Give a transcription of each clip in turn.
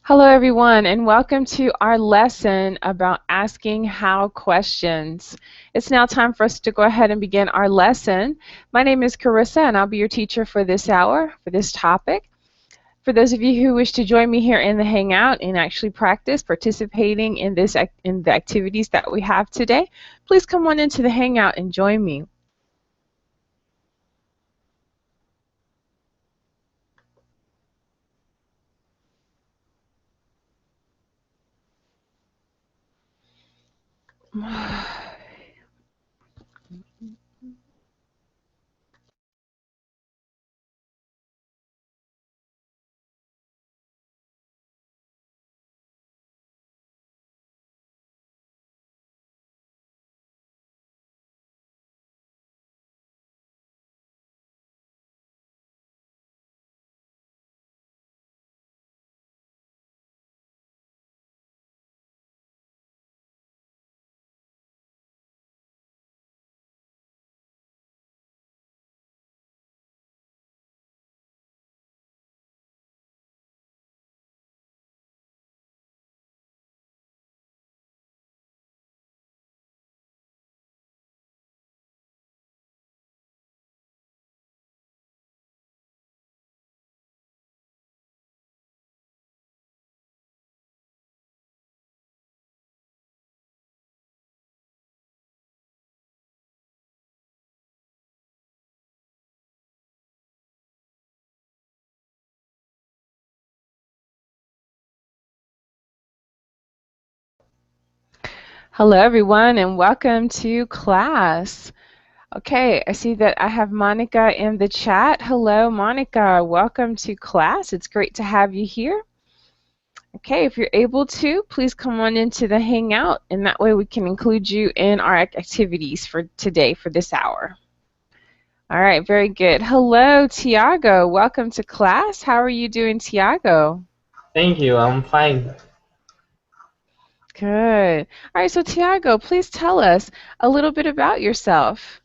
Hello, everyone, and welcome to our lesson about asking how questions. It's now time for us to go ahead and begin our lesson. My name is Carissa, and I'll be your teacher for this hour, for this topic. For those of you who wish to join me here in the Hangout and actually practice participating in the activities that we have today, please come on into the Hangout and join me. Hello, everyone, and welcome to class. Okay, I see that I have Monica in the chat. Hello, Monica. Welcome to class. It's great to have you here. Okay, if you're able to, please come on into the Hangout, and that way we can include you in our activities for today, for this hour. All right, very good. Hello, Tiago. Welcome to class. How are you doing, Tiago? Thank you, I'm fine. Good. All right, so Tiago, please tell us a little bit about yourself.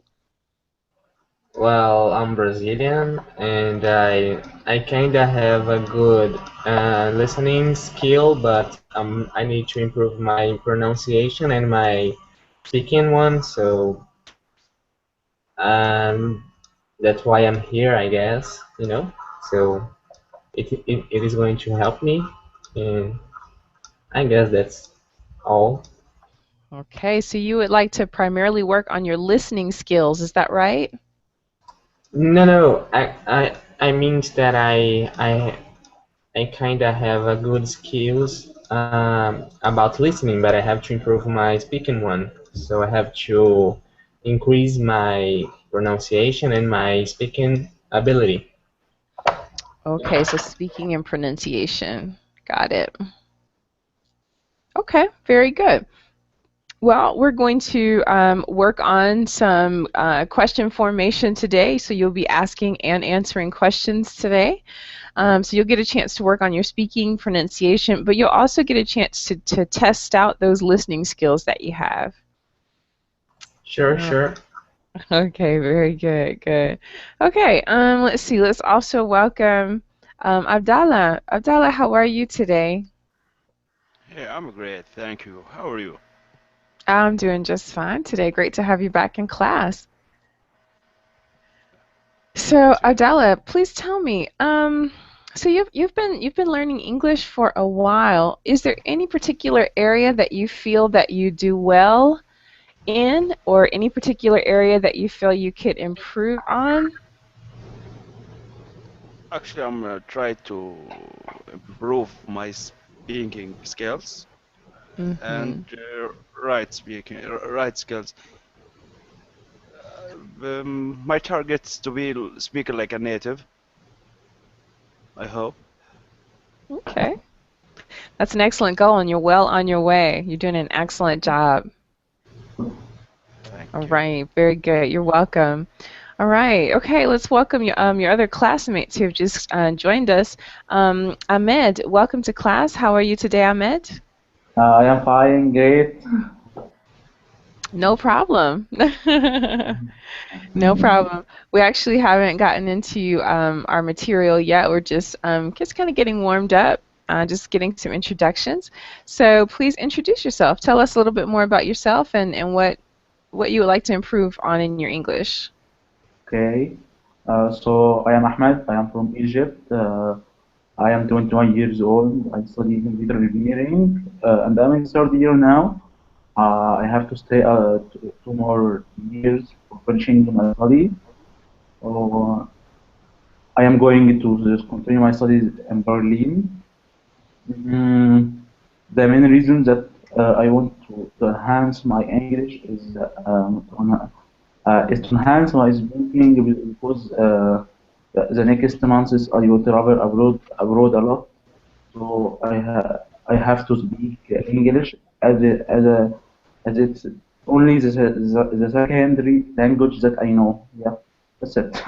Well, I'm Brazilian and I kinda have a good listening skill, but I need to improve my pronunciation and my speaking one, so um, that's why I'm here, I guess, you know. So it is going to help me, and I guess that's all. Okay, so you would like to primarily work on your listening skills, is that right? No, I means that I kind of have a good skills about listening, but I have to improve my speaking one. So I have to increase my pronunciation and my speaking ability. Okay, so speaking and pronunciation. Got it. Okay, very good. Well, we're going to work on some question formation today. So you'll be asking and answering questions today. So you'll get a chance to work on your speaking, pronunciation, but you'll also get a chance to test out those listening skills that you have. Sure. Okay, very good, good. Okay, let's see. Let's also welcome Abdallah. Abdallah, how are you today? Hey, I'm great, thank you. How are you? I'm doing just fine today. Great to have you back in class. So, Thank you. Abdallah, please tell me, so you've been learning English for a while. Is there any particular area that you feel that you do well in, or any particular area that you feel you could improve on? Actually, I'm trying to improve my speaking skills and Mm-hmm. right skills. My target is to be speaking like a native, I hope. Okay. That's an excellent goal, and you're well on your way. You're doing an excellent job. Thank All you. right, very good. You're welcome. All right. Okay, let's welcome your other classmates who have just joined us. Ahmed, welcome to class. How are you today, Ahmed? I am fine, great. No problem. No problem. We actually haven't gotten into our material yet. We're just kind of getting warmed up. just getting some introductions. So please introduce yourself. Tell us a little bit more about yourself and what you would like to improve on in your English. Okay. So I am Ahmed. I am from Egypt. I am 21 years old. I study computer engineering, and I'm in third year now. I have to stay two more years for finishing my study. So I am going to just continue my studies in Berlin. Mm, the main reason that I want to enhance my English is to enhance my speaking because the next months I will travel abroad a lot. So I have to speak English as it's only the secondary language that I know. Yeah, that's it.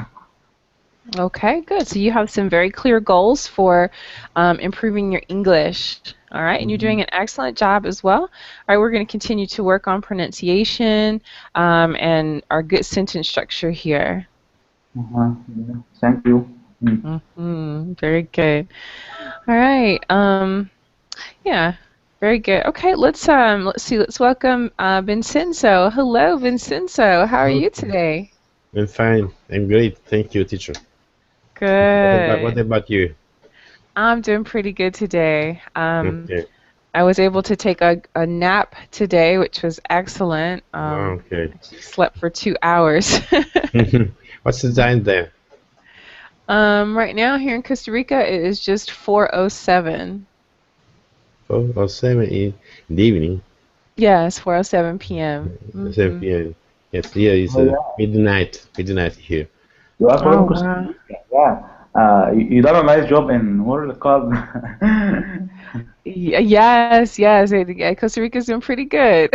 Okay, good. So you have some very clear goals for improving your English. All right, and you're doing an excellent job as well. All right, we're going to continue to work on pronunciation and our good sentence structure here. Yeah. Thank you. Very good. All right. Yeah, very good. Okay, let's see. Let's welcome Vincenzo. Hello, Vincenzo. How are you today? I'm fine. I'm great. Thank you, teacher. What Good. about you? I'm doing pretty good today. Okay. I was able to take a nap today, which was excellent. Okay. Actually slept for 2 hours. What's the time there? Right now here in Costa Rica, it is just 4:07. 4:07 in the evening. Yes, 4:07 p.m. 7 p.m. Yes, here is Oh, yeah. midnight. Midnight here. You are Oh, from Costa wow. Rica. Yeah. You done a nice job in World Cup. Yes, yes. Yeah, Costa Rica's doing pretty good.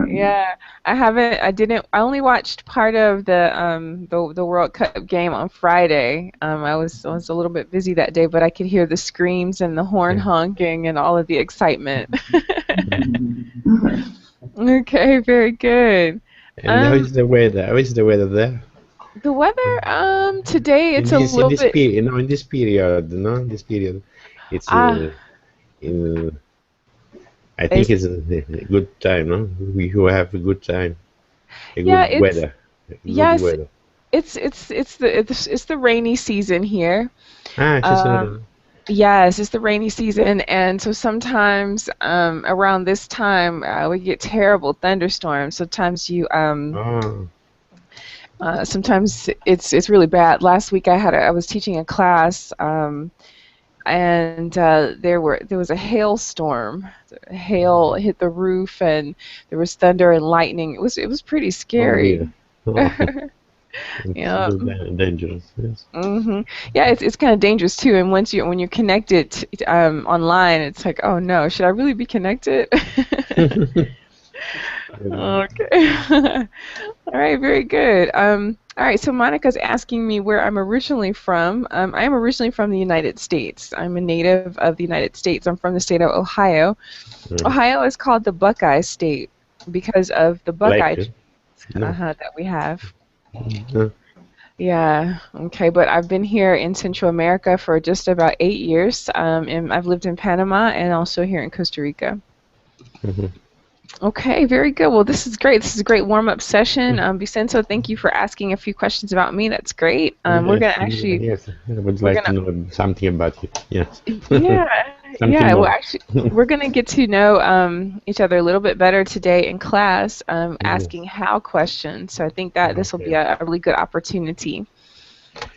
Yeah, I only watched part of the World Cup game on Friday. I was a little bit busy that day, but I could hear the screams and the horn honking and all of the excitement. Okay, very good. And how Um, is the weather? How is the weather there? the weather, today it's a In little this bit, period, in this period, this period, it's ah, in. I think it's, it's a good time, no? We who have a good time, a yeah, good weather, good yes, weather. it's the rainy season here. Ah, it's just Um, yes, it's the rainy season, and so sometimes around this time we get terrible thunderstorms. oh, Sometimes it's really bad. Last week I was teaching a class, and there was a hailstorm. Hail hit the roof, and there was thunder and lightning. It was pretty oh scary. dear. Oh, it's Yeah. dangerous. Yes. Yeah, it's kind of dangerous too. And when you're connected online, it's like, oh no, should I really be connected? Okay. All right, very good. All right, so Monica's asking me where I'm originally from. I am originally from the United States. I'm a native of the United States. I'm from the state of Ohio. Ohio is called the Buckeye State because of the Buckeye Like, no. that we have. Uh, Yeah, okay, but I've been here in Central America for just about 8 years, and I've lived in Panama and also here in Costa Rica. mhm. Okay, very good. Well, this is great. This is a great warm-up session. Vicento, thank you for asking a few questions about me. That's great. We're Yes, gonna actually, yes. I would we're like to gonna, know something about you. Yes. yeah, Something yeah. Well, more. actually, we're gonna get to know each other a little bit better today in class, asking how questions. So I think that this will be Okay. a really good opportunity.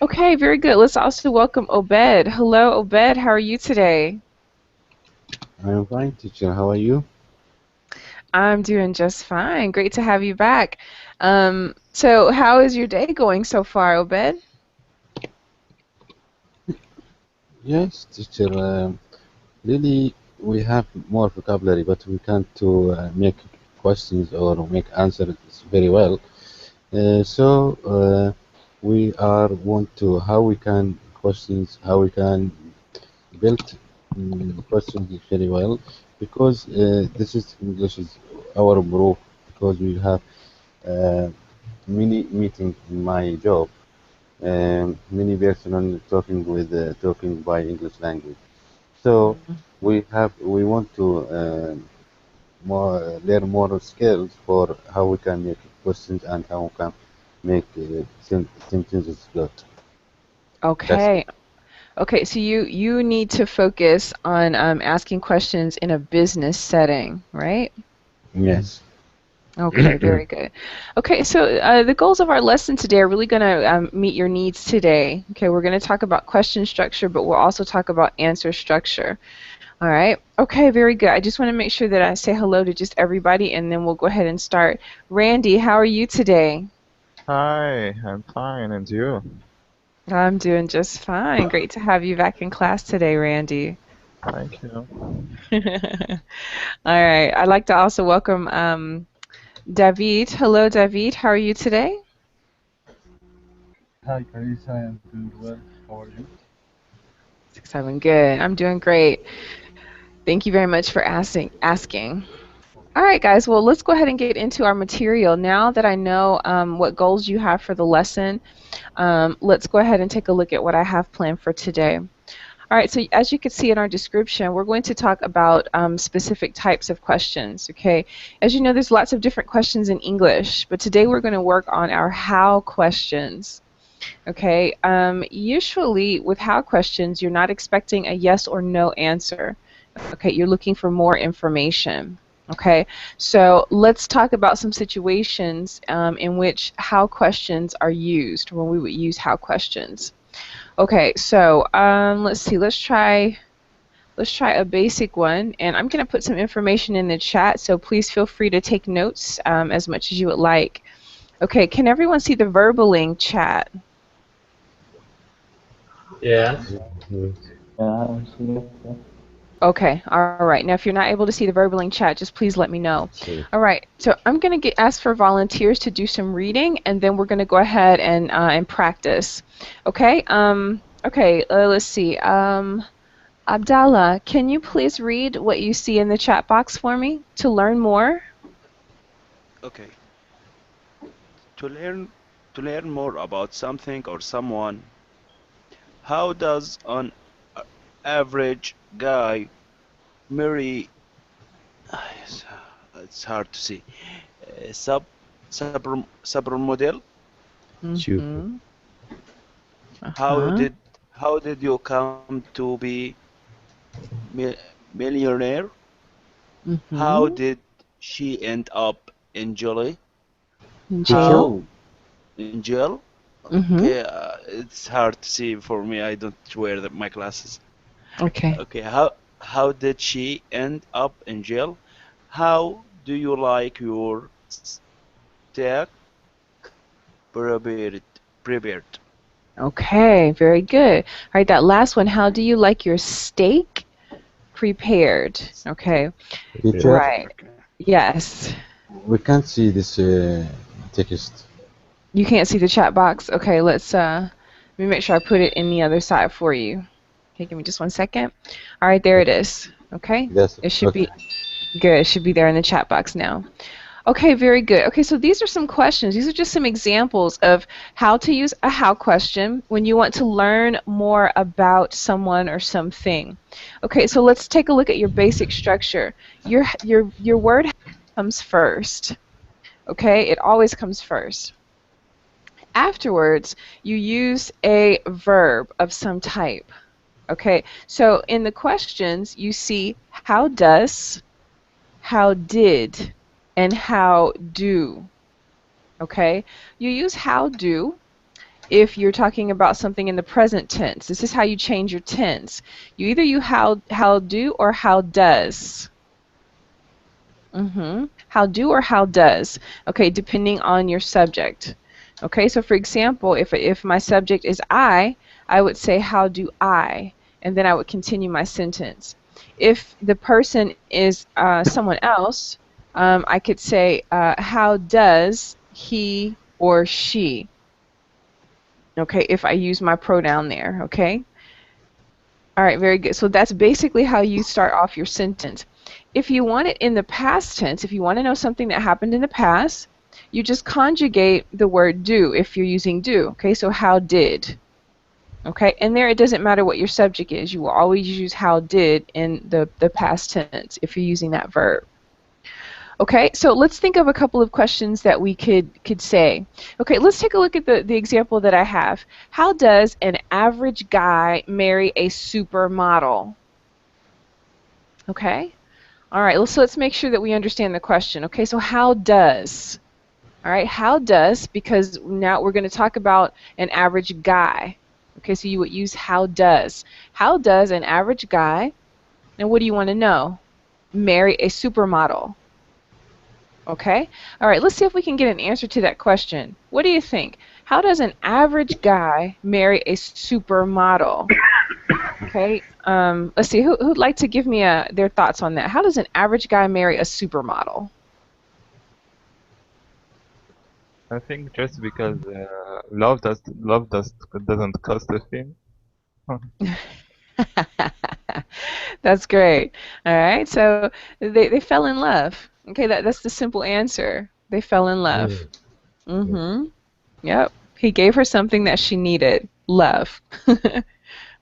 Okay, very good. Let's also welcome Obed. Hello, Obed. How are you today? I'm fine, teacher. How are you? I'm doing just fine. Great to have you back. So how is your day going so far, Obed? Yes, teacher. Really, we have more vocabulary, but we can't to make questions or make answers very well. So we are want to how we can questions, how we can build questions very well, because this is English is our proof because we have uh, many meetings in my job. many person only talking by English language. So we want to more learn more skills for how we can make questions and how we can make sentences good. That's Okay. Okay, so you need to focus on asking questions in a business setting, right? yes. Okay, very good. Okay, so the goals of our lesson today are really going to meet your needs today. Okay, we're going to talk about question structure, but we'll also talk about answer structure. All right. Okay, very good. I just want to make sure that I say hello to just everybody, and then we'll go ahead and start. Randy, how are you today? Hi, I'm fine, and you? I'm doing just fine. Great to have you back in class today, Randy. Thank you. All right. I'd like to also welcome David. Hello, David. How are you today? Hi, Carissa. I am doing well. How are you? 6-7. Good. I'm doing great. Thank you very much for asking. All right, guys. Well, let's go ahead and get into our material. Now that I know what goals you have for the lesson, let's go ahead and take a look at what I have planned for today. All right, so as you can see in our description, we're going to talk about specific types of questions, okay? As you know, there's lots of different questions in English, but today we're going to work on our how questions, okay? Usually with how questions, you're not expecting a yes or no answer, okay? You're looking for more information. Okay, so let's talk about some situations in which how questions are used, when we would use how questions. Okay, so let's see. Let's try a basic one, and I'm going to put some information in the chat. So please feel free to take notes as much as you would like. Okay, can everyone see the verbaling chat? Yeah. I see it. Yeah. Okay, all right. Now, if you're not able to see the verbaling chat, just please let me know. See. All right, so I'm going to ask for volunteers to do some reading, and then we're going to go ahead and practice. Okay. Okay. Let's see. Abdallah, can you please read what you see in the chat box for me to learn more? Okay. To learn more about something or someone, how does an average guy marry? It's it's hard to see. Supermodel. Super. Mm-hmm. How Uh-huh. did how did you come to be mi millionaire? How Mm-hmm. did she end up in jail? In How jail? Joe, in jail? Mm-hmm. Okay, it's hard to see for me. I don't wear my glasses. Okay. Okay, how did she end up in jail? How do you like your steak prepared? Prepared. Okay, very good. All right, that last one, how do you like your steak prepared? Okay, teacher, right. Okay. Yes. we can't see this text. You can't see the chat box? Okay, let me make sure I put it in the other side for you. Okay, give me just 1 second. All right, there it is. Okay, That's it should okay. be good. It should be there in the chat box now. Okay, very good. Okay, so these are some questions. These are just some examples of how to use a how question when you want to learn more about someone or something. Okay, so let's take a look at your basic structure. Your word comes first. Okay, it always comes first. Afterwards, you use a verb of some type. Okay, so in the questions, you see how does, how did, and how do. Okay, you use how do if you're talking about something in the present tense. This is how you change your tense. You either use how do or how does. How do or how does. Okay, depending on your subject. Okay, so for example, if my subject is I would say how do I, and then I would continue my sentence. If the person is someone else, I could say how does he or she. Okay, if I use my pronoun there. Okay. All right, very good. So that's basically how you start off your sentence. If you want it in the past tense, if you want to know something that happened in the past, you just conjugate the word do if you're using do. Okay, so how did. Okay, and there it doesn't matter what your subject is. You will always use how did in the past tense if you're using that verb. Okay, so let's think of a couple of questions that we could say. Okay, let's take a look at the example that I have. How does an average guy marry a supermodel? Okay, all right, let's make sure that we understand the question. Okay, so how does? All right, how does, because now we're going to talk about an average guy. Okay, so you would use how does. How does an average guy, and what do you want to know? Marry a supermodel. Okay, all right, let's see if we can get an answer to that question. What do you think? How does an average guy marry a supermodel? Okay, let's see, who'd like to give me their thoughts on that? How does an average guy marry a supermodel? I think just because love doesn't cost a thing. That's great. All right, so they fell in love. Okay, that's the simple answer. They fell in love. Mm-hmm. Yep. He gave her something that she needed. Love.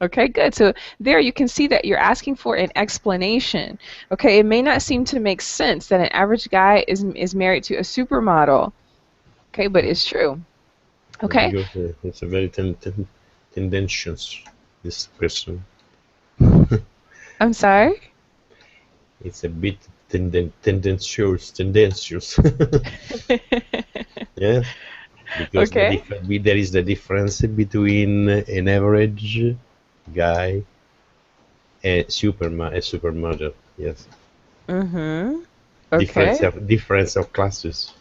Okay, good. So there you can see that you're asking for an explanation. Okay, it may not seem to make sense that an average guy is married to a supermodel. Okay, but it's true. Okay. Because it's a very tendentious, this person. I'm sorry? It's a bit tendentious. Yeah, because Okay. there is the difference between an average guy and supermodel. Yes. Mm-hmm. Okay. Difference of classes.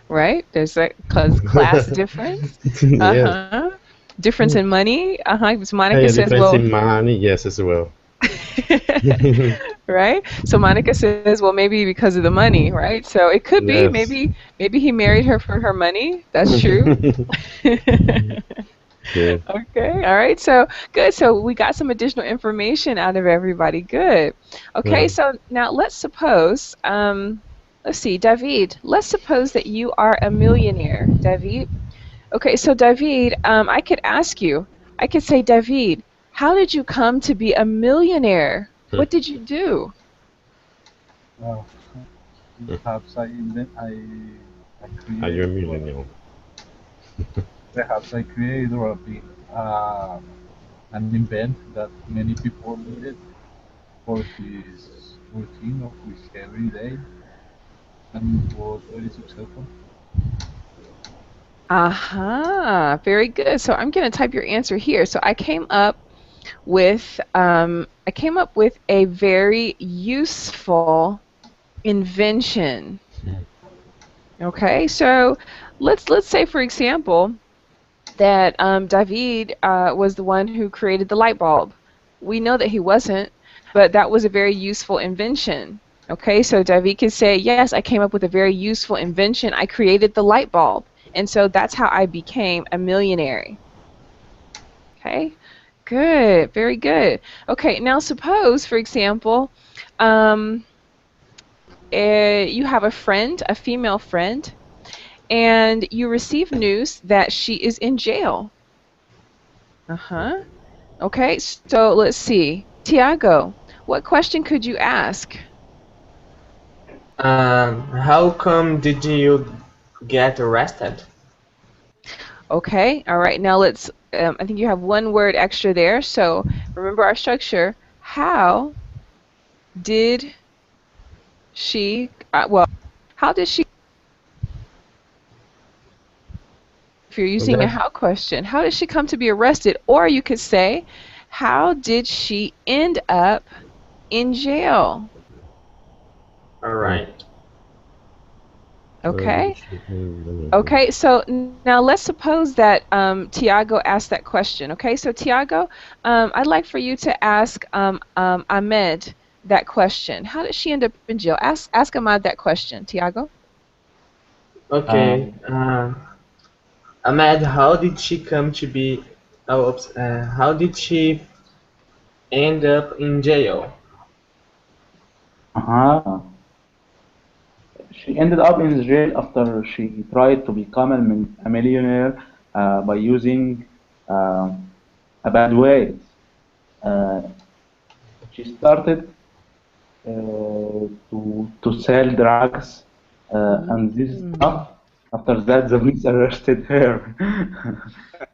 Right? There's that class difference. Yes. Uh-huh. Difference in money. Uh-huh. Because Monica Yeah, says, difference well, in money. Yes, as well. right? So Monica says, well, maybe because of the money, right? So it could be, Yes. maybe he married her for her money. That's true. Yeah. Okay, all right, so good. So we got some additional information out of everybody. Good. Okay, Yeah. so now let's suppose, let's see, David, let's suppose that you are a millionaire, David. Okay, so David, I could ask you, I could say, David, how did you come to be a millionaire? What did you do? Uh, Perhaps I Are you a create, millionaire? perhaps I create or an invent that many people needed for his routine of his everyday, and it was very successful. Aha, very good. So I'm going to type your answer here. So I came up with a very useful invention. Okay, so let's say, for example, that David was the one who created the light bulb. We know that he wasn't, but that was a very useful invention. Okay, so David could say, yes, I came up with a very useful invention. I created the light bulb. And so that's how I became a millionaire. Okay, good, very good. Okay, now suppose, for example, you have a friend, a female friend, and you receive news that she is in jail. Uh-huh. Okay, so let's see. Tiago, what question could you ask? How come did you get arrested? Okay, all right, now let's, I think you have one word extra there, so remember our structure. How did she, how did she, if you're using a how question, how did she come to be arrested? Or you could say, how did she end up in jail? All right. Okay. Okay, so now let's suppose that Tiago asked that question. Okay, so Tiago, I'd like for you to ask Ahmed that question. How did she end up in jail? Ask Ahmed that question, Tiago. Okay. Ahmed, how did she come to be? Oh, oops. How did she end up in jail? she ended up in jail after she tried to become a millionaire by using uh, a bad ways. Uh, she started to sell drugs and this stuff. After that, the police arrested her.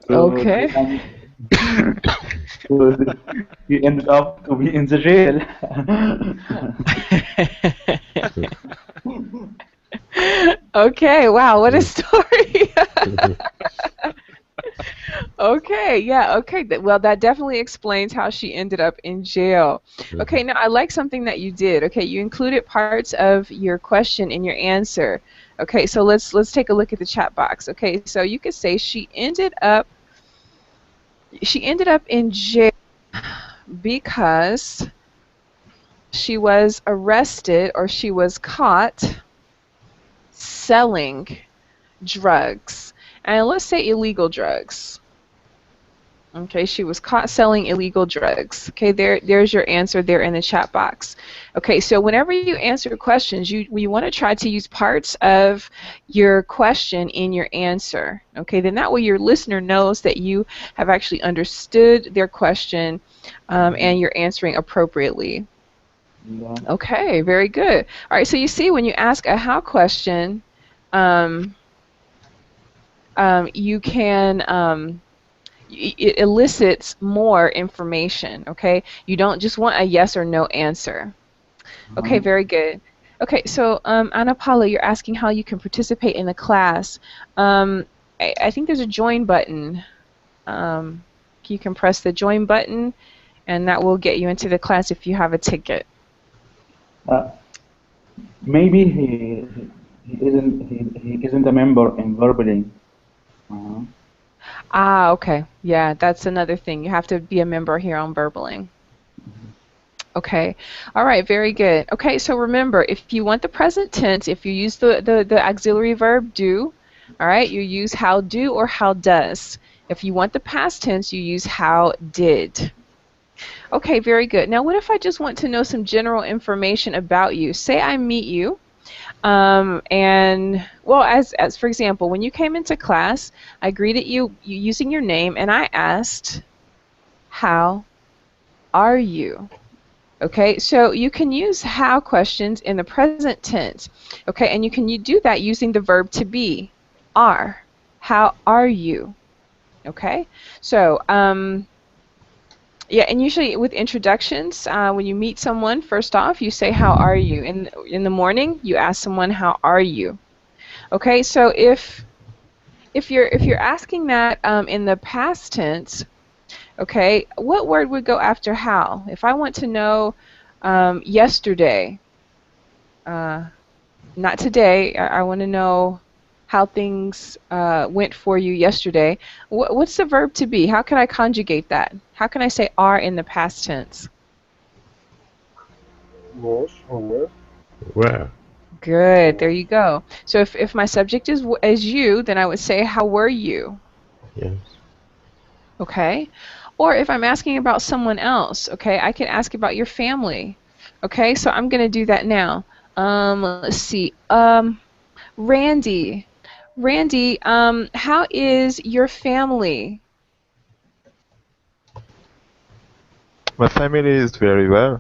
so, Okay. so she ended up to be in the jail. Okay, wow, what a story. Okay, yeah, okay. Well, that definitely explains how she ended up in jail. Okay, now I like something that you did. Okay, you included parts of your question in your answer. Okay, so let's take a look at the chat box. Okay, so you could say she ended up in jail because she was arrested or she was caught selling drugs. And let's say illegal drugs. Okay, she was caught selling illegal drugs. Okay, there's your answer there in the chat box. Okay, so whenever you answer questions, you want to try to use parts of your question in your answer. Okay, then that way your listener knows that you have actually understood their question and you're answering appropriately. Yeah. Okay, very good. All right, so you see when you ask a how question, you can it elicits more information, okay? You don't just want a yes or no answer. Okay, very good. Okay, so Ana Paula, you're asking how you can participate in the class. I think there's a join button. You can press the join button, and that will get you into the class if you have a ticket. Maybe he isn't a member in Verbally. Ah, okay. Yeah, that's another thing. You have to be a member here on Verbaling. Okay. All right, very good. Okay, so remember, if you want the present tense, if you use the auxiliary verb do, all right, you use how do or how does. If you want the past tense, you use how did. Okay, very good. Now, what if I just want to know some general information about you? Say I meet you. And well, as for example, when you came into class, I greeted you using your name, and I asked, "How are you?" Okay, so you can use how questions in the present tense. Okay, and you do that using the verb to be, are. How are you? Okay, so yeah, and usually with introductions, when you meet someone, first off, you say, "How are you?" In the morning, you ask someone, "How are you?" Okay, so if you're asking that in the past tense, okay, what word would go after how? If I want to know yesterday, not today, I want to know how things went for you yesterday. What's the verb to be? How can I conjugate that? How can I say are in the past tense? Was or were? Where? Good, there you go. So if my subject is you, then I would say, how were you? Yes. Okay? Or if I'm asking about someone else, okay, I can ask about your family. Okay, so I'm going to do that now. Let's see. Randy, how is your family? My family is very well.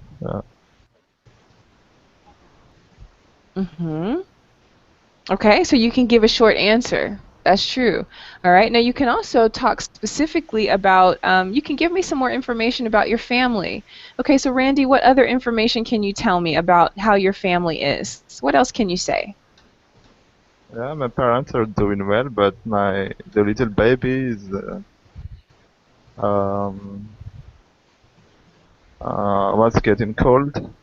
Okay, so you can give a short answer. That's true. All right, now you can also talk specifically about, you can give me some more information about your family. Okay, so Randy, what other information can you tell me about how your family is? What else can you say? Yeah, my parents are doing well, but the little baby is was getting cold,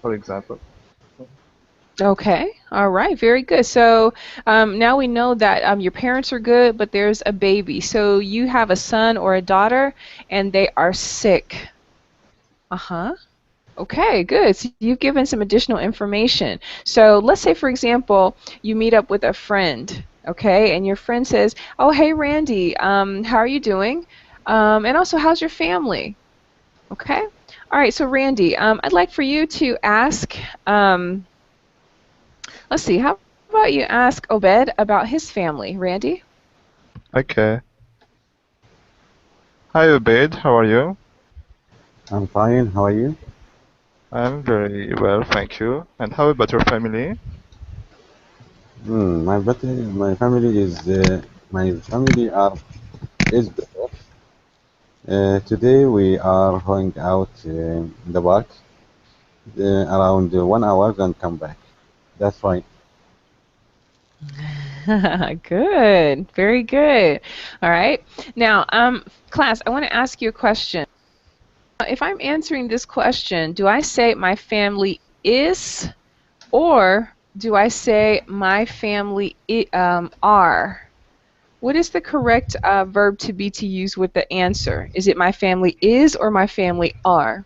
for example. Okay, all right, very good. So now we know that your parents are good, but there's a baby. So you have a son or a daughter, and they are sick. Uh-huh. Okay, good. So you've given some additional information. So let's say, for example, you meet up with a friend, okay, and your friend says, "Oh, hey, Randy, how are you doing? And also, how's your family?" Okay. All right, so Randy, I'd like for you to ask, let's see, how about you ask Obed about his family, Randy? Okay. Hi, Obed. How are you? I'm fine. How are you? I'm very well, thank you. And how about your family? My family is better. Today we are going out in the park around 1 hour and come back. That's fine. Good, very good. All right. Now, class, I want to ask you a question. If I'm answering this question, do I say my family is, or do I say my family are? What is the correct verb to be to use with the answer? Is it my family is or my family are?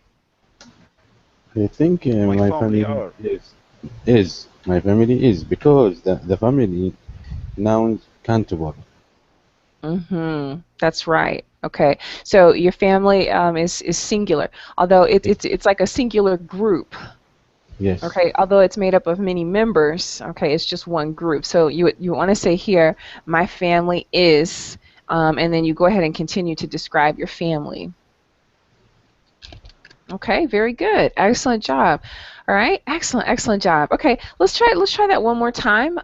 I think My my family family are. is my family is because the family nouns countable. That's right. Okay. So your family is singular, although it's like a singular group. Yes. Okay. Although it's made up of many members. Okay. It's just one group. So you want to say here, my family is, and then you go ahead and continue to describe your family. Okay. Very good. Excellent job. All right. Excellent job. Okay. Let's try that one more time.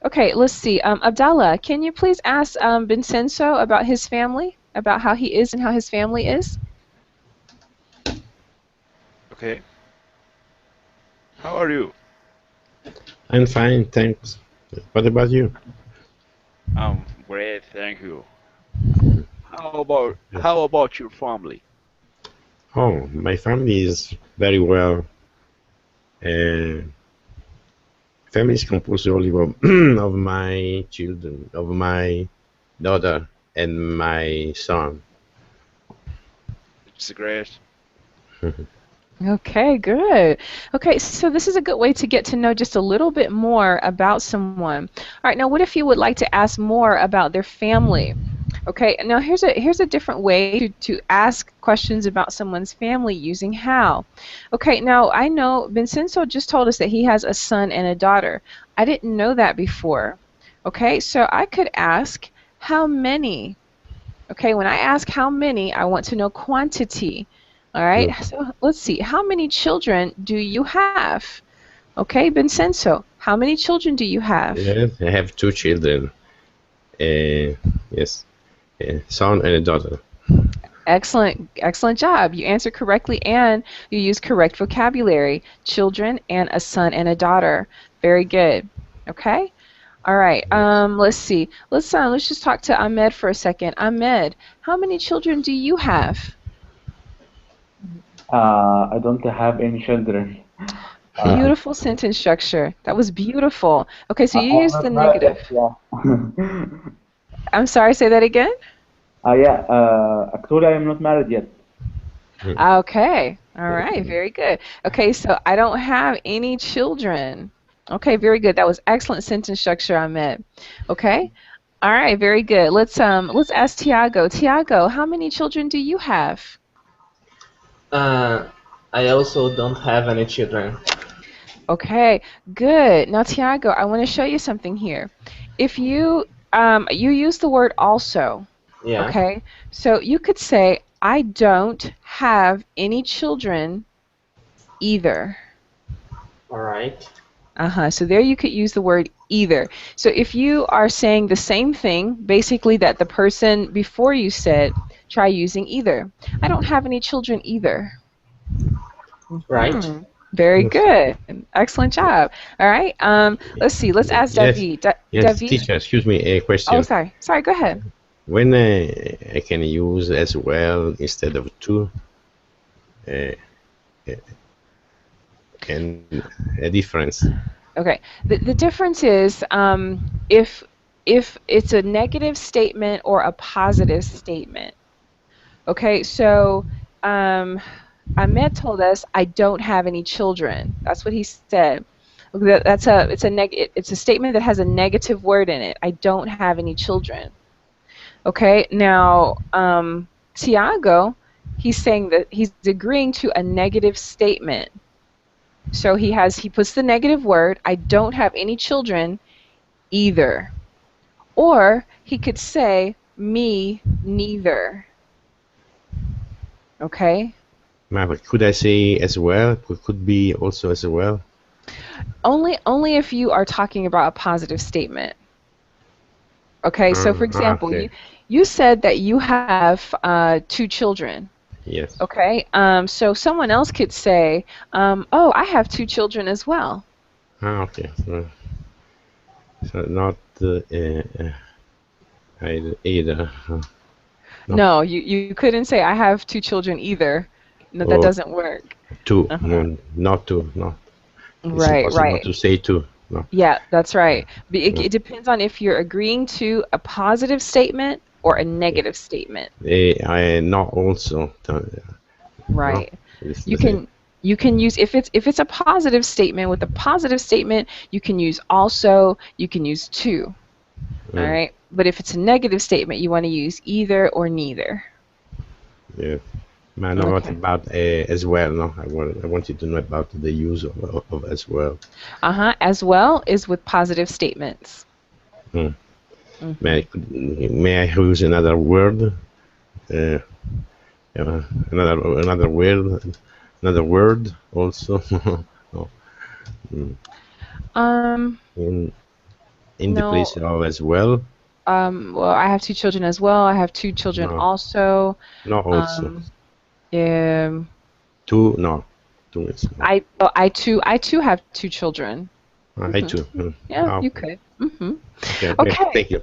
Okay, let's see. Abdallah, can you please ask Vincenzo about his family, about how he is and how his family is? Okay. How are you? I'm fine, thanks. What about you? I'm great, thank you. Yes. How about your family? Oh, my family is very well. Uh, family is composed only of, of my children, of my daughter, and my son. It's great. Okay, good. Okay, so this is a good way to get to know just a little bit more about someone. All right, now what if you would like to ask more about their family? Okay, now here's a different way to ask questions about someone's family using how. Okay, now I know Vincenzo just told us that he has a son and a daughter. I didn't know that before. Okay, so I could ask how many. Okay, when I ask how many, I want to know quantity. All right, Good. so let's see. How many children do you have? Okay, Vincenzo, how many children do you have? Yes, I have two children. Uh, yes, a son and a daughter. Excellent job. You answered correctly and you used correct vocabulary. Children and a son and a daughter. Very good. Okay. All right. Yes. Let's see. Let's just talk to Ahmed for a second. Ahmed, how many children do you have? I don't have any children. Beautiful sentence structure. That was beautiful. Okay, so you I'm used the not married negative. yet, yeah. I'm sorry, say that again? Yeah, actually, I am not married yet. Okay. All right. Very good. Okay, so I don't have any children. Okay, very good. That was excellent sentence structure, Ahmed. Okay. All right, very good. Let's ask Tiago. Tiago, how many children do you have? I also don't have any children. Okay, good. Now, Tiago, I want to show you something here. If you use the word also, Yeah. okay? So you could say, I don't have any children either. All right. So there you could use the word either. So if you are saying the same thing, basically that the person before you said, try using either. I don't have any children either. Right. Very Yes. good. Excellent job. All right. Let's see. Let's ask Yes. David. Yes, David? teacher, excuse me, a Oh, question. sorry. Sorry, go ahead. When I can use as well instead of two, uh, and a difference. Okay. The difference is if it's a negative statement or a positive statement. Okay, so Ahmed told us I don't have any children. That's what he said. It's a statement that has a negative word in it. I don't have any children. Okay, now Tiago, he's saying that he's agreeing to a negative statement. So he puts the negative word, I don't have any children either. Or he could say, me neither. Okay? But could I say as well? Could be also as well. Only if you are talking about a positive statement. Okay, so for example, okay. you said that you have 2 children. Yes. Okay, so someone else could say, oh, I have 2 children as well. Okay. So not either. No, you couldn't say I have 2 children either. No, that doesn't work. 2. No, not 2. No. It's Right, impossible right. to say 2. No. Yeah, that's right. It depends on if you're agreeing to a positive statement or a negative statement. I not also. Right. No, You can use if it's a positive statement, with a positive statement, you can use also, you can use to. All right? But if it's a negative statement, you want to use either or neither. Yeah. Man, what about as well? No, I wanted to know about the use of as well. As well is with positive statements. May I use another word? Another word also. No. In the place of as well. Well, I have 2 children as well. I have 2 children also. Not also. 2, no. 2 is. I too have 2 children. I too. Yeah, you could. Okay. Thank you.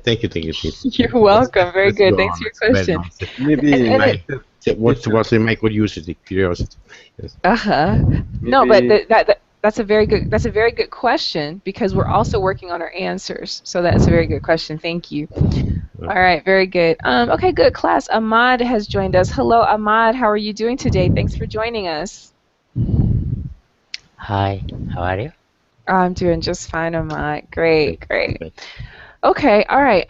You're welcome. Very good. Thanks for your question. Maybe what's my curiosity? Yes. No, but that's a very good question, because we're also working on our answers. So that's a very good question. Thank you. All right, very good. Okay, good class. Ahmad has joined us. Hello, Ahmad. How are you doing today? Thanks for joining us. Hi, how are you? I'm doing just fine, Ahmad. Great. Okay, all right.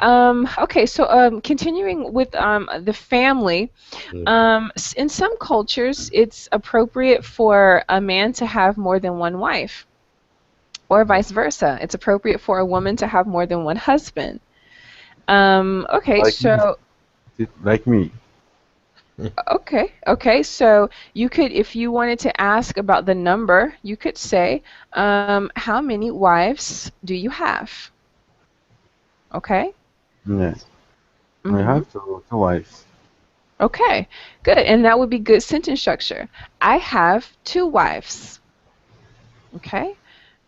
Okay, so continuing with the family, in some cultures, it's appropriate for a man to have more than one wife, or vice versa. It's appropriate for a woman to have more than one husband. Okay, like me. Okay. So you could, if you wanted to ask about the number, you could say, how many wives do you have? Okay. Yes. I have 2 wives. Okay, good. And that would be good sentence structure. I have 2 wives. Okay,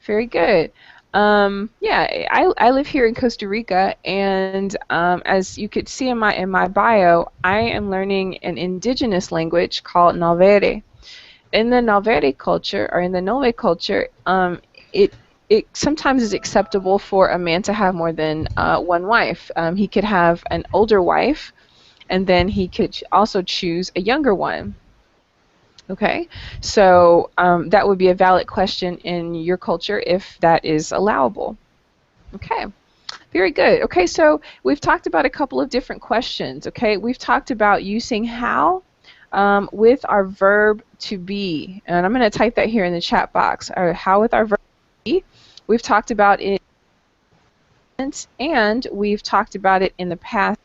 very good. Yeah, I live here in Costa Rica, and as you could see in my bio, I am learning an indigenous language called Nalvere. In the Nalvere culture, or in the Nolve culture, it sometimes is acceptable for a man to have more than one wife. He could have an older wife, and then he could also choose a younger one. Okay, so that would be a valid question in your culture if that is allowable. Okay, very good. Okay, so we've talked about a couple of different questions. Okay, we've talked about using how with our verb to be, and I'm going to type that here in the chat box. Or how with our verb to be. We've talked about it, and we've talked about it in the past.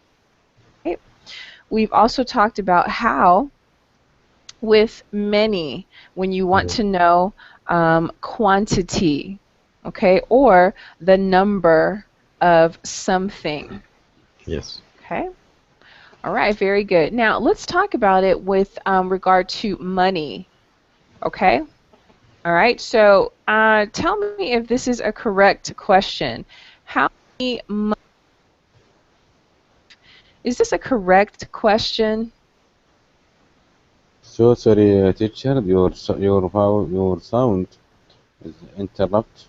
Okay. We've also talked about how with many, when you want to know quantity, okay, or the number of something. Yes. Okay. All right, very good. Now let's talk about it with regard to money. Okay. All right. So tell me if this is a correct question. How many money? Is this a correct question? So sorry, teacher, your sound is interrupt.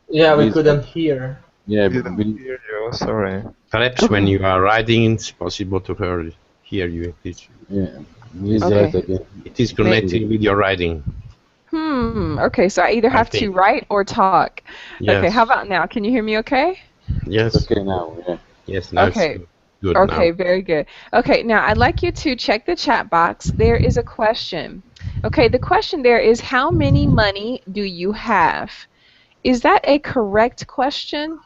Yeah, we couldn't hear. Yeah, Didn't hear you. Sorry. Perhaps when you are writing, it's possible to hear you, teacher. Yeah, please Okay. write again. It is connected with your writing. Okay, so I either have to write or talk. Yes. Okay, how about now? Can you hear me okay? Yes. Okay now, yeah. Yes, now Okay. it's good. Good Okay, now. very good. Okay, now I'd like you to check the chat box. There is a question. Okay, the question there is how many money do you have? Is that a correct question?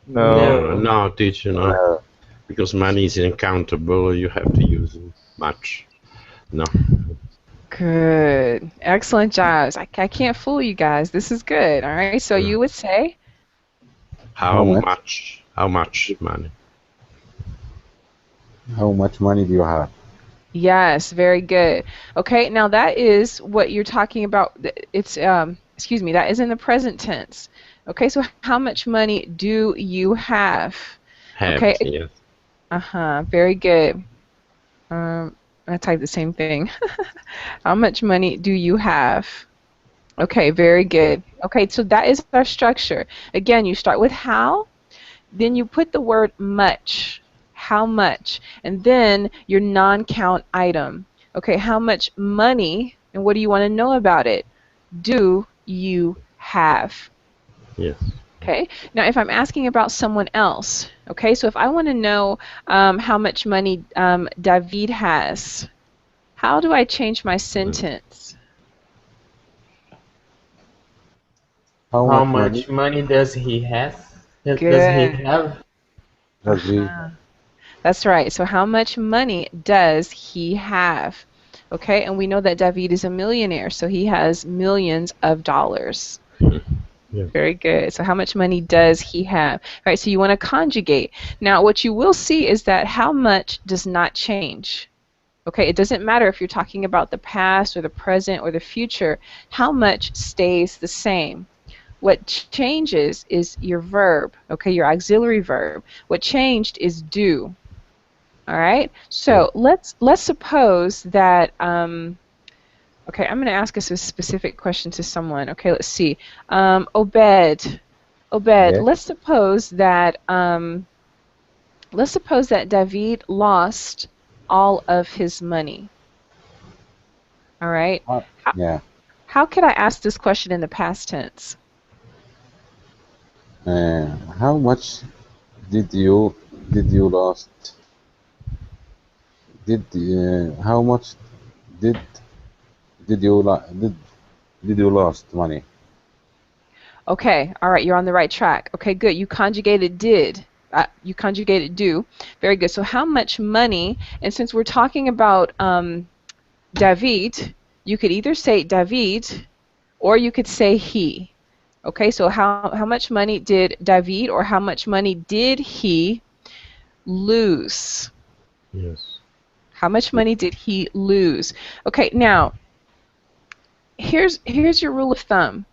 No. No, No. no, teacher, no. Uh, Because money is uncountable, you have to use it much. No. Good. Excellent jobs. I can't fool you guys. This is good. All right, so you would say? how much? How much money? How much money do you have? Yes, very good. Okay, now that is what you're talking about. It's excuse me, that is in the present tense. Okay, so how much money do you have? Have, Okay, yes. very good. I typed the same thing. How much money do you have? Okay, very good. Okay, so that is our structure. Again, you start with how, then you put the word much. How much? And then your non-count item. Okay, how much money, and what do you want to know about it? Do you have? Yes. Okay, now if I'm asking about someone else, okay, so if I want to know how much money David has, how do I change my sentence? How How much money much money does he have? Does he Good. have? does he? That's right. So how much money does he have? Okay, and we know that David is a millionaire, so he has millions of dollars. Yes. Very good. So how much money does he have? Right, so you want to conjugate. Now what you will see is that how much does not change. Okay, it doesn't matter if you're talking about the past or the present or the future. How much stays the same. What changes is your verb, okay, your auxiliary verb. What changed is do. All right. Yes. So let's suppose that okay, I'm going to ask us a specific question to someone. Okay, let's see. Obed, Yes. let's suppose that David lost all of his money. All right. How, Yeah. how could I ask this question in the past tense? How much did you lost? How much did did you la- did you lost money? Okay, all right, you're on the right track. Okay, good. You conjugated did. You conjugated do. Very good. So how much money, and since we're talking about David, you could either say David or you could say he. Okay, so how much money did David or how much money did he lose? Yes. How much money did he lose? Okay, now here's your rule of thumb.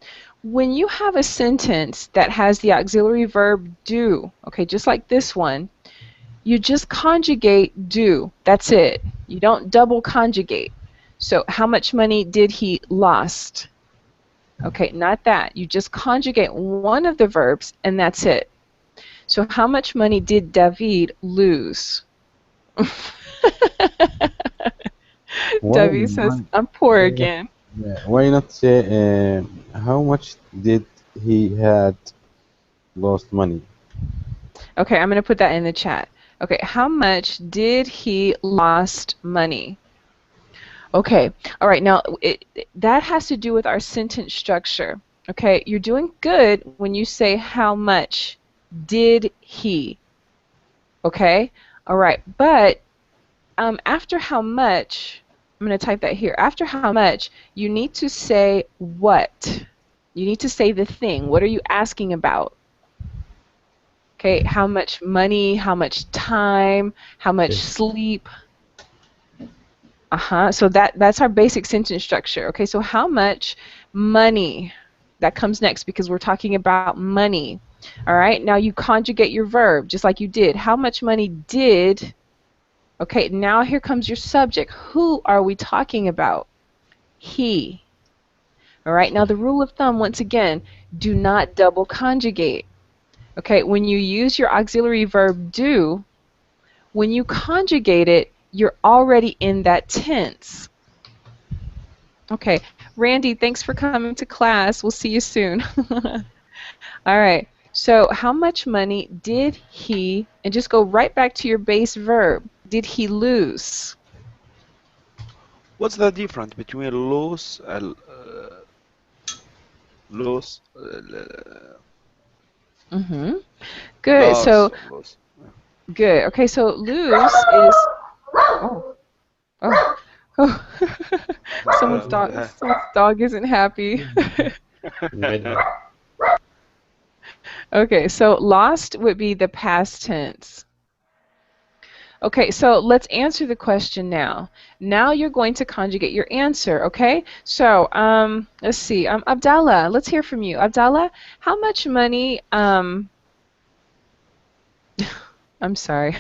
When you have a sentence that has the auxiliary verb do, okay, just like this one, you just conjugate do. That's it. You don't double conjugate. So how much money did he lost? Okay, not that. You just conjugate one of the verbs and that's it. So how much money did David lose? Why David says, why I'm poor why not, again. why not say how much did he had lost money? Okay, I'm going to put that in the chat. Okay, how much did he lost money? Okay, all right, now that has to do with our sentence structure. Okay, you're doing good when you say how much did he. Okay, all right, but after how much, I'm going to type that here. After how much, you need to say what. You need to say the thing. What are you asking about? Okay, how much money, how much time, how much Yes. sleep. So that's our basic sentence structure. Okay, so how much money? That comes next because we're talking about money. All right, now you conjugate your verb just like you did. How much money did? Okay, now here comes your subject. Who are we talking about? He. All right, now the rule of thumb, once again, do not double conjugate. Okay, when you use your auxiliary verb do, when you conjugate it, you're already in that tense. Okay, Randy, thanks for coming to class. We'll see you soon. All right. So how much money did he, and just go right back to your base verb, did he lose? What's the difference between lose and lose, Mm-hmm. Good. loss So or lose? good. Okay, so lose is oh oh oh someone's dog isn't happy. My dog. Okay, so lost would be the past tense. Okay, so let's answer the question now. Now you're going to conjugate your answer, okay? So, let's see. Abdallah, let's hear from you. Abdallah, how much money, I'm sorry.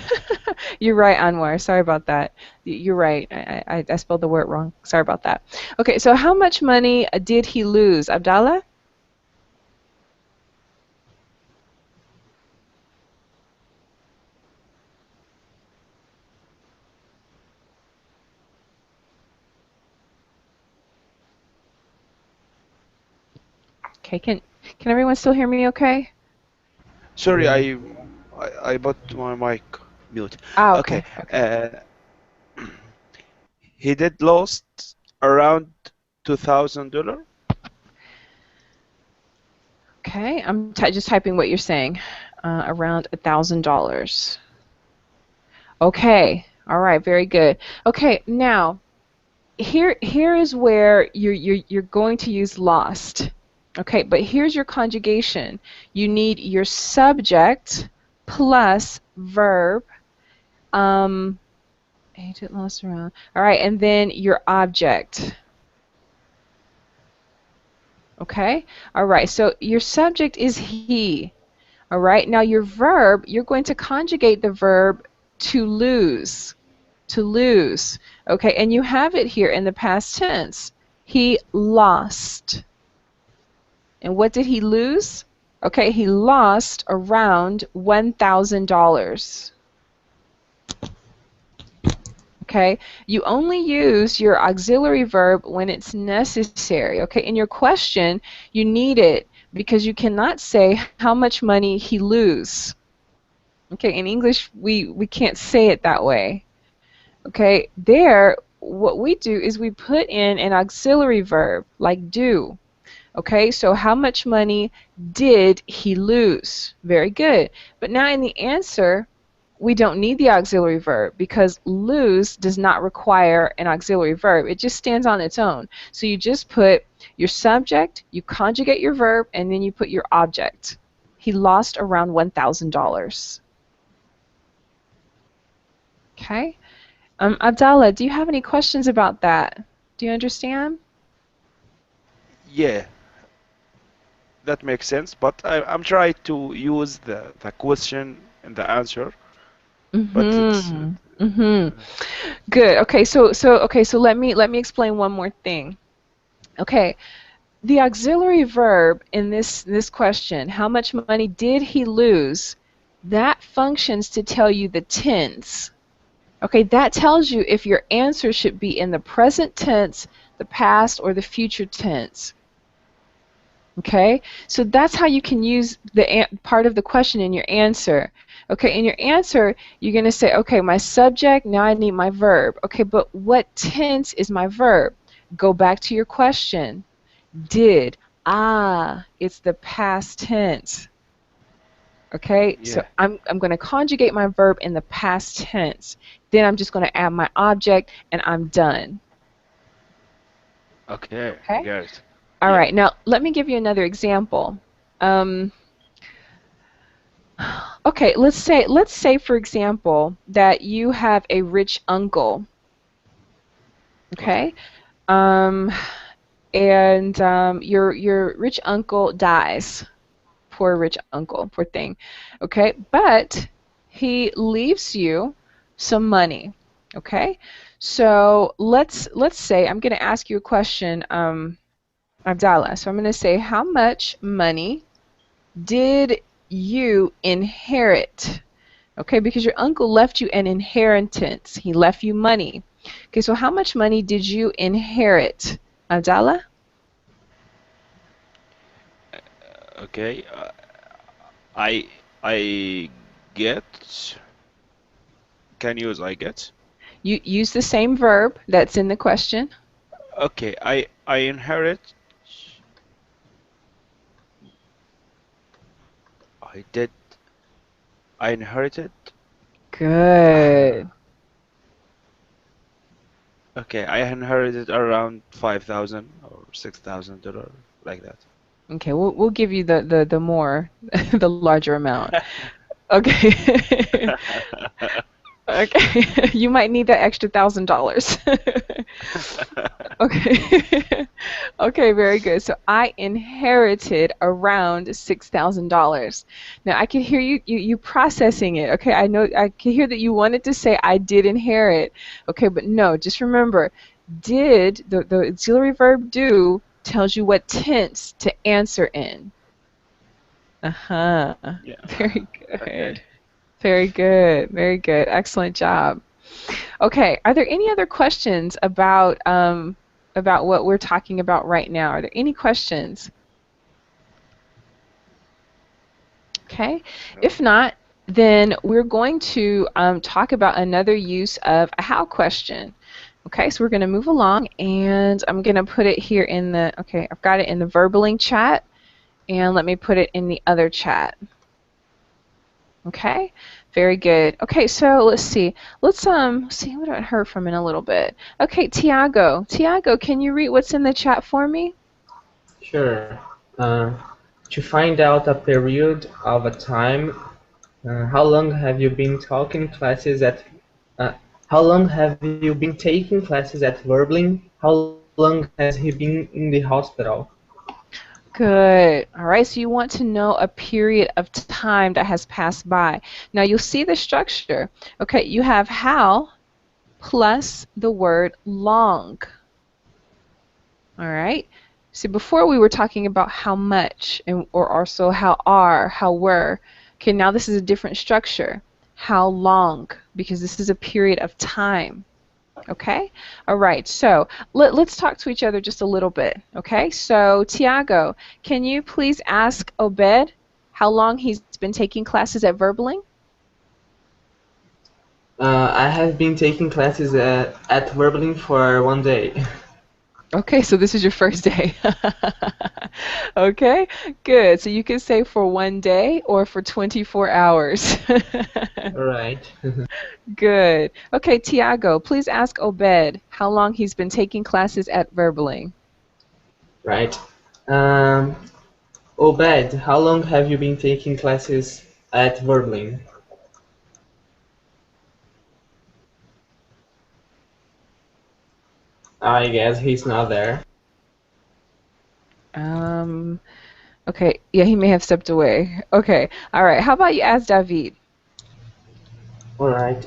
You're right, Anwar. Sorry about that. You're right. I spelled the word wrong. Sorry about that. Okay, so how much money did he lose, Abdallah? Okay, can everyone still hear me okay? Sorry, I put my mic mute. Ah, Okay. okay. He did lost around $2,000. Okay, I'm just typing what you're saying. Around $1,000. Okay, all right, very good. Okay, now here is where you're going to use lost. Okay, but here's your conjugation. You need your subject plus verb. Agent lost around. All right, and then your object. Okay? All right, so your subject is he. All right, now your verb, you're going to conjugate the verb to lose. To lose. Okay, and you have it here in the past tense. He lost. And what did he lose? Okay, he lost around $1,000. Okay, you only use your auxiliary verb when it's necessary. Okay, in your question, you need it because you cannot say how much money he lose. Okay, in English, we can't say it that way. Okay, there, what we do is we put in an auxiliary verb like do. Okay, so how much money did he lose? Very good. But now in the answer, we don't need the auxiliary verb because lose does not require an auxiliary verb. It just stands on its own. So you just put your subject, you conjugate your verb, and then you put your object. He lost around $1,000. Okay. Abdallah, do you have any questions about that? Do you understand? Yeah, that makes sense, but I'm trying to use the question and the answer, but it's Good. Okay, so let me explain one more thing. Okay. The auxiliary verb in this question, how much money did he lose? That functions to tell you the tense. Okay, that tells you if your answer should be in the present tense, the past, or the future tense. Okay, so that's how you can use the part of the question in your answer. Okay, in your answer, you're going to say, okay, my subject, now I need my verb. Okay, but what tense is my verb? Go back to your question. Did. Ah, it's the past tense. Okay, so yeah. I'm going to conjugate my verb in the past tense. Then I'm just going to add my object, and I'm done. Okay, Okay? got it. All Yeah. right, now let me give you another example. Okay, let's say for example that you have a rich uncle. Okay, and your rich uncle dies. Poor rich uncle, poor thing. Okay, but he leaves you some money. Okay, so let's say I'm going to ask you a question, Abdallah. So I'm going to say, how much money did you inherit? Okay, because your uncle left you an inheritance. He left you money. Okay, so how much money did you inherit, Abdallah? Okay. I get. Can use I get. You use the same verb that's in the question. Okay, I inherit. I did. I inherited. Good. Okay, I inherited around 5,000 or $6,000, like that. Okay, we'll give you the more the larger amount. Okay. Okay. You might need that extra $1,000. Okay. Okay, very good. So I inherited around $6,000. Now I can hear you processing it. Okay, I know I can hear that you wanted to say I did inherit. Okay, but no, just remember, did the auxiliary verb do tells you what tense to answer in. Uh-huh. Yeah. Very good. Okay. Very good. Very good. Excellent job. Okay, are there any other questions about what we're talking about right now? Are there any questions? Okay. If not, then we're going to talk about another use of a how question. Okay, so we're going to move along, and I'm going to put it here in the, okay, I've got it in the Verbaling chat, and let me put it in the other chat. Okay, very good. Okay, so let's see. Let's see what I heard from in a little bit. Okay, Tiago. Tiago, can you read what's in the chat for me? Sure. To find out a period of a time, how long have you been taking classes at Verbling? How long has he been in the hospital? Good. All right, so you want to know a period of time that has passed by. Now you'll see the structure. Okay, you have how plus the word long. All right. See, before we were talking about how much, or also how are, how were. Okay, now this is a different structure. How long, because this is a period of time. Okay? All right, so let's talk to each other just a little bit. Okay? So, Tiago, can you please ask Obed how long he's been taking classes at Verbaling? I have been taking classes at Verbling for 1 day. Okay, so this is your first day. Okay, good. So you can say for 1 day or for 24 hours. Right. Good. Okay, Tiago, please ask Obed how long he's been taking classes at Verbaling. Right. Obed, how long have you been taking classes at Verbling? I guess he's not there. Okay, yeah, he may have stepped away. Okay, all right. How about you ask David? All right.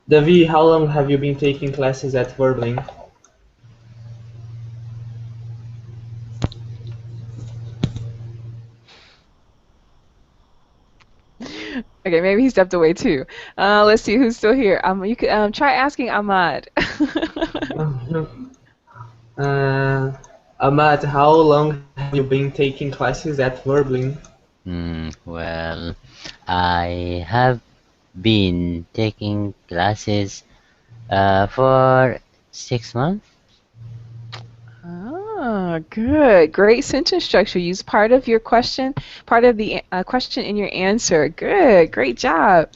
David, how long have you been taking classes at Verbling? Okay, maybe he stepped away too. Let's see who's still here. You could try asking Ahmad. Ahmad, how long have you been taking classes at Verbling? Well, I have been taking classes for 6 months. Ah, good. Great sentence structure. Use part of your question, part of the question in your answer. Good. Great job.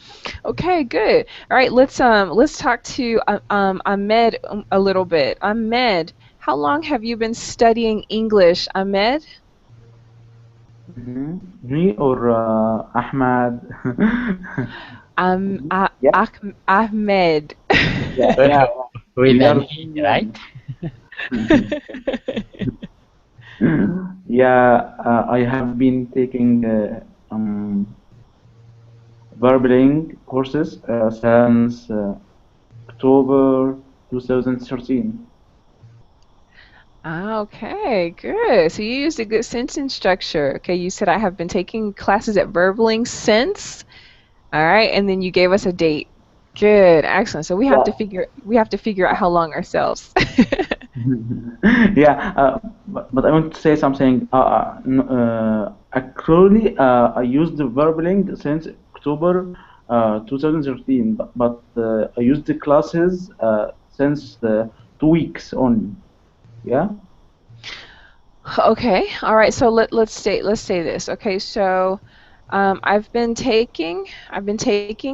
Okay, good. All right, let's talk to Ahmed a little bit. Ahmed, how long have you been studying English, Ahmed? Me or Ahmad? Yeah. Ahmed. Yeah. With We an are E, right? Yeah, I have been taking Verbling courses since October 2013. Okay, good. So you used a good sentence structure. Okay, you said I have been taking classes at Verbaling since. All right, and then you gave us a date. Good, excellent. So we have to figure out how long ourselves. Yeah, but I want to say something. Actually, I used the verbling since October 2013, but I used the classes since 2 weeks only. Yeah. Okay, all right. So let's say this. Okay, so I've been taking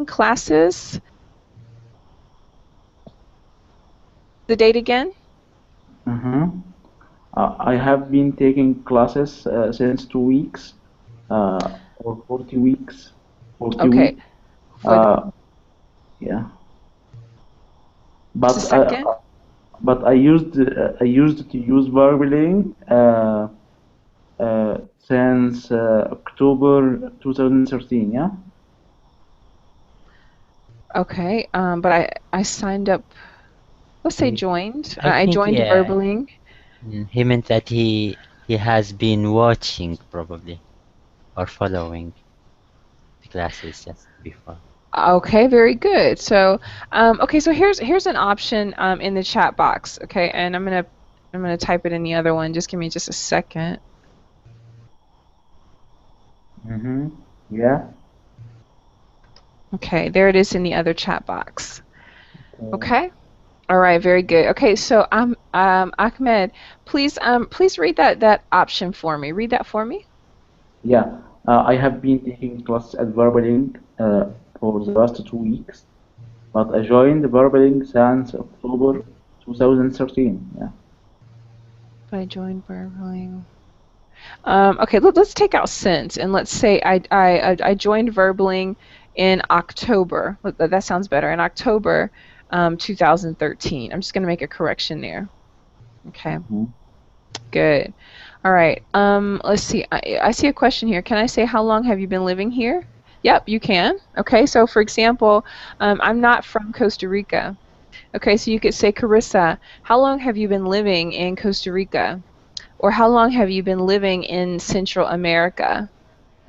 classes. The date again? Uh-huh. I have been taking classes since 2 weeks or 40 weeks, 40 Okay, weeks. for Yeah. just a second. But I used to use verbling since October 2013. Yeah. Okay, but I signed up. Let's say He, joined. I I think joined yeah, Verbaling. he meant that he has been watching probably or following the classes just before. Okay, very good. So, okay, so here's an option in the chat box. Okay, and I'm gonna type it in the other one. Just give me just a second. Mm-hmm. Yeah. Okay, there it is in the other chat box. Okay. All right, very good. Okay, so Ahmed, please read that option for me. Read that for me. Yeah. I have been taking classes at verbling for the last 2 weeks, but I joined verbling since October 2013. Yeah. I joined Verbaling. Okay, let's take out since and let's say I joined Verbaling in October. That sounds better. In October 2013. I'm just going to make a correction there. Okay, Mm-hmm. good. All right. Let's see. I see a question here. Can I say how long have you been living here? Yep, you can. Okay, so for example, I'm not from Costa Rica. Okay, so you could say, Carissa, how long have you been living in Costa Rica? Or how long have you been living in Central America?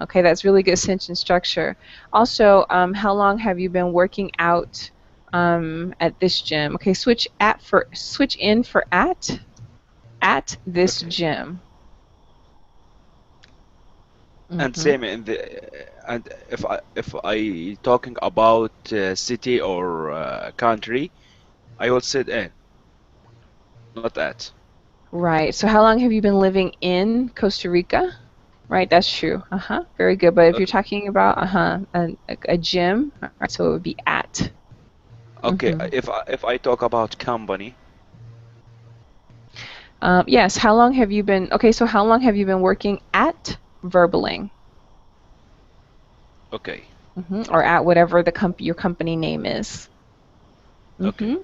Okay, that's really good sentence structure. Also, how long have you been working out at this gym? Okay, switch in for at this Okay. gym. And Mm-hmm. same in the and if I talking about city or country, I will say in, not at. Right. So how long have you been living in Costa Rica? Right, that's true. Very good. But if you're Okay. talking about a gym, right, so it would be at. Okay. Mm-hmm. If I talk about company, Yes. How long have you been? Okay, so how long have you been working at Verbaling? okay. Or at whatever your company name is. Okay.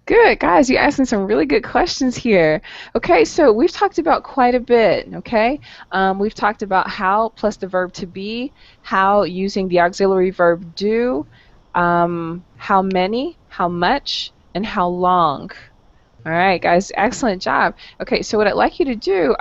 Good, guys. You're asking some really good questions here. Okay, so we've talked about quite a bit. Okay, we've talked about how plus the verb to be, how using the auxiliary verb do, how many, how much, and how long. All right, guys, excellent job. Okay, so what I'd like you to do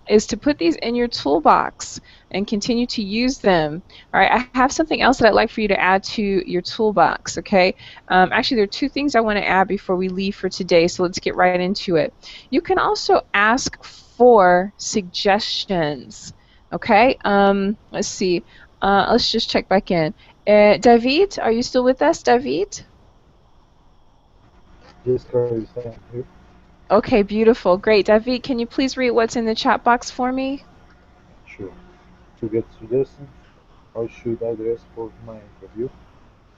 is to put these in your toolbox and continue to use them. All right, I have something else that I'd like for you to add to your toolbox, okay? Actually, there are two things I want to add before we leave for today, so let's get right into it. You can also ask for suggestions, okay? Let's see. Let's just check back in. David, are you still with us, David? Yes, Carissa, I'm here. Okay, beautiful. Great. David, can you please read what's in the chat box for me? Sure. To get suggestions, how should I dress for my interview?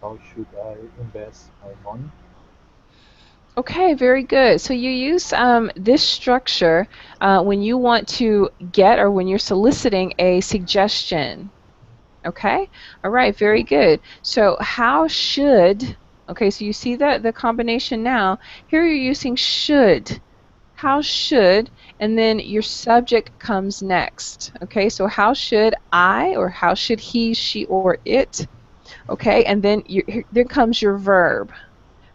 How should I invest my money? Okay, very good. So you use this structure when you want to get or when you're soliciting a suggestion. Okay? All right, very good. So how should, okay, so you see the combination now. Here you're using should. How should, and then your subject comes next. Okay, so how should I, or how should he, she, or it? Okay, and then there comes your verb.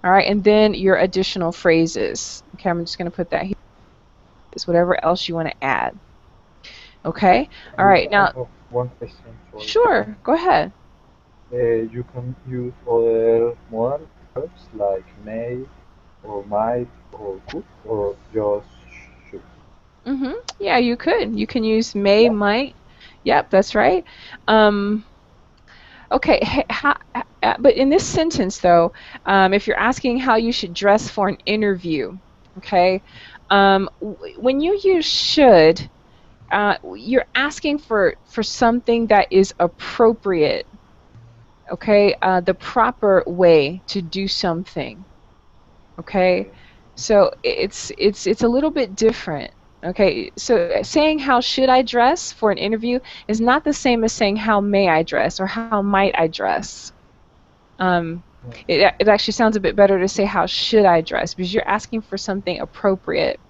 All right, and then your additional phrases. Okay, I'm just going to put that here. It's whatever else you want to add. Okay, all right, I now, have one question. Sorry. sure, go ahead. You can use other modal verbs like may or might or could or just should. Yeah, you could. You can use may, Yeah. might. Yep, that's right. Um, okay, but in this sentence, though, if you're asking how you should dress for an interview, okay, when you use should, you're asking for something that is appropriate, okay, the proper way to do something, okay. So it's a little bit different. Okay, so saying how should I dress for an interview is not the same as saying how may I dress or how might I dress. Um, it actually sounds a bit better to say how should I dress because you're asking for something appropriate.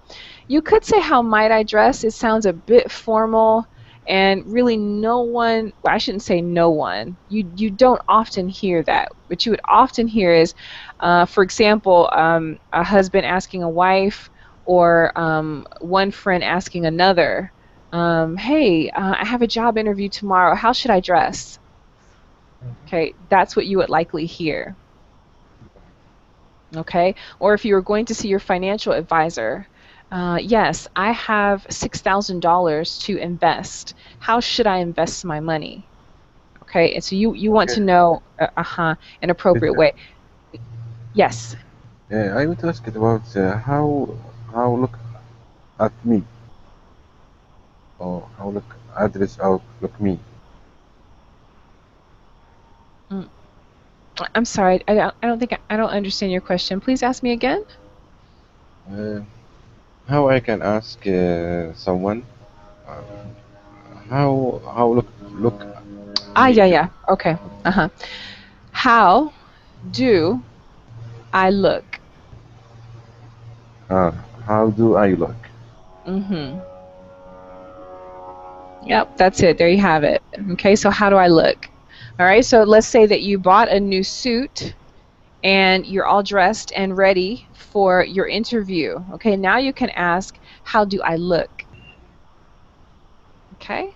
You could say how might I dress. It sounds a bit formal, and really no one, well, I shouldn't say no one. You don't often hear that. What you would often hear is, for example, a husband asking a wife or one friend asking another, hey, I have a job interview tomorrow. How should I dress? Okay, that's what you would likely hear. Okay, or if you were going to see your financial advisor, yes, I have $6,000 to invest. How should I invest my money? Okay, and so you want Okay. to know, an appropriate Teacher, way. Yes. I want to ask it about how look at me, or how look address out look me. Mm, I'm sorry. I don't think I don't understand your question. Please ask me again. Uh, how I can ask someone uh, how look Yeah, me. yeah. Okay. Uh-huh. How do I look? Uh, how do I look? Mm-hmm. Yep, that's it. There you have it. Okay, so how do I look? All right, so let's say that you bought a new suit and you're all dressed and ready for your interview. Okay, now you can ask, how do I look? Okay,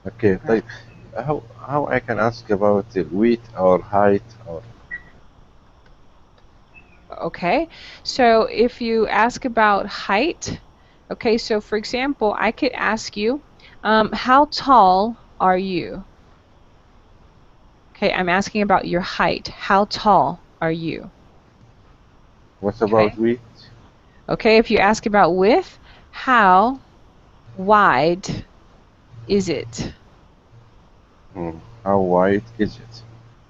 Okay, طيب. How I can ask about weight or height or okay. So if you ask about height, okay, so for example, I could ask you, how tall are you? Okay, I'm asking about your height. How tall are you? what Okay. about weight? Okay, if you ask about width, how wide is it? How wide is it?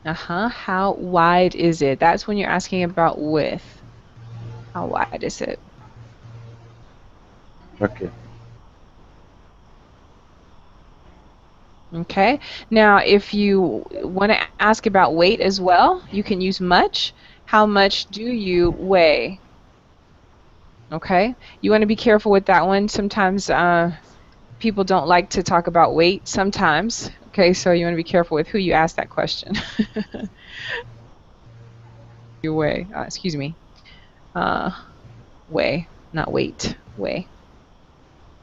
How wide is it? That's when you're asking about width. How wide is it? Okay. Okay. Now, if you want to ask about weight as well, you can use much. How much do you weigh? Okay. You want to be careful with that one. Sometimes people don't like to talk about weight sometimes. Okay, so you want to be careful with who you ask that question. You weigh. Excuse me. Uh, Weigh, not weight. Weigh.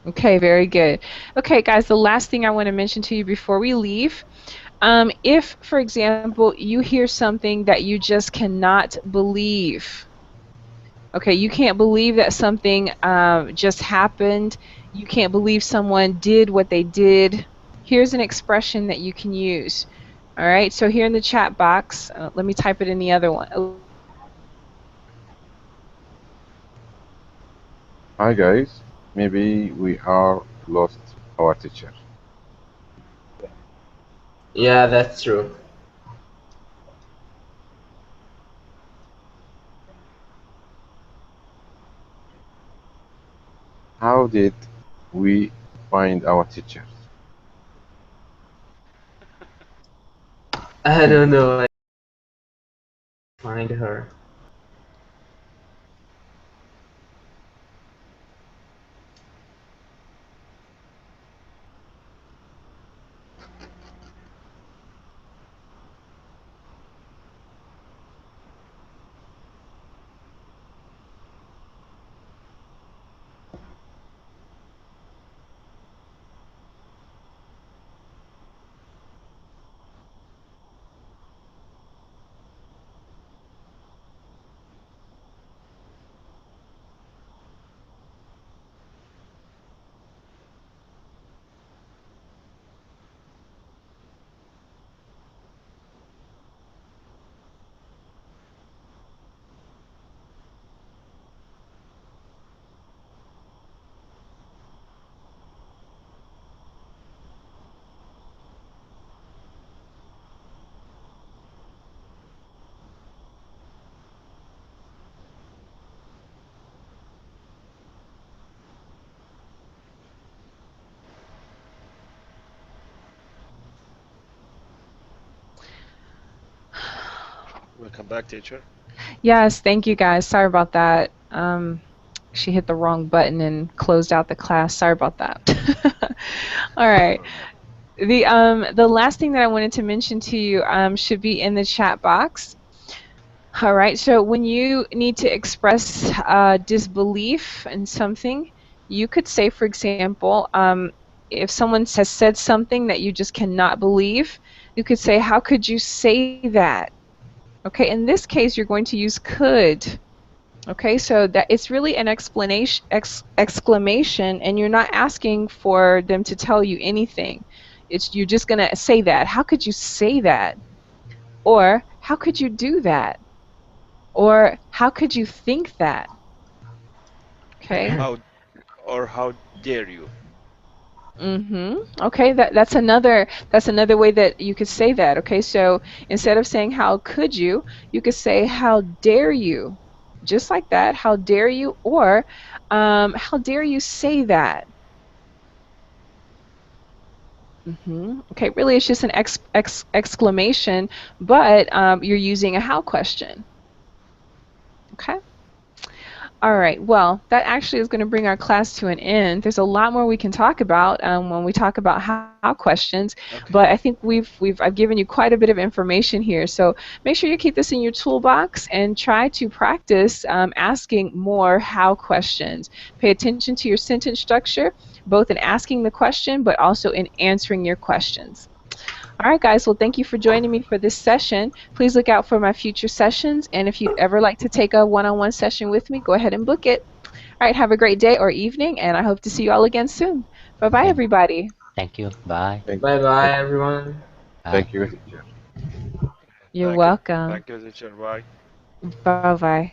Okay, very good. Okay, guys, the last thing I want to mention to you before we leave, if, for example, you hear something that you just cannot believe, okay, you can't believe that something just happened, you can't believe someone did what they did, here's an expression that you can use. All right, so here in the chat box, let me type it in the other one. Hi guys, maybe we are lost our teacher. Yeah, that's true. How did we find our teacher? I don't know. I find her. Welcome back, teacher. Yes, thank you guys. Sorry about that. She hit the wrong button and closed out the class. Sorry about that. All right. The last thing that I wanted to mention to you should be in the chat box. All right. So when you need to express disbelief in something, you could say, for example, if someone has said something that you just cannot believe, you could say, "How could you say that?" Okay. In this case, you're going to use could. Okay, so that it's really an explanation, exclamation, and you're not asking for them to tell you anything. You're just gonna say that. How could you say that? Or how could you do that? Or how could you think that? Okay. How dare you? Okay, that's another way that you could say that. Okay, so instead of saying how could you could say how dare you, just like that. How dare you, or how dare you say that? Okay, really, it's just an exclamation, but you're using a how question. Okay. All right, well, that actually is going to bring our class to an end. There's a lot more we can talk about when we talk about how questions, but I think I've given you quite a bit of information here. So make sure you keep this in your toolbox and try to practice asking more how questions. Pay attention to your sentence structure, both in asking the question, but also in answering your questions. All right, guys. Well, thank you for joining me for this session. Please look out for my future sessions. And if you'd ever like to take a one-on-one session with me, go ahead and book it. All right, have a great day or evening, and I hope to see you all again soon. Bye-bye, everybody. Thank you. Bye. Bye-bye, everyone. Bye. Thank you, teacher. You're welcome. Thank you, teacher. Bye. Bye-bye.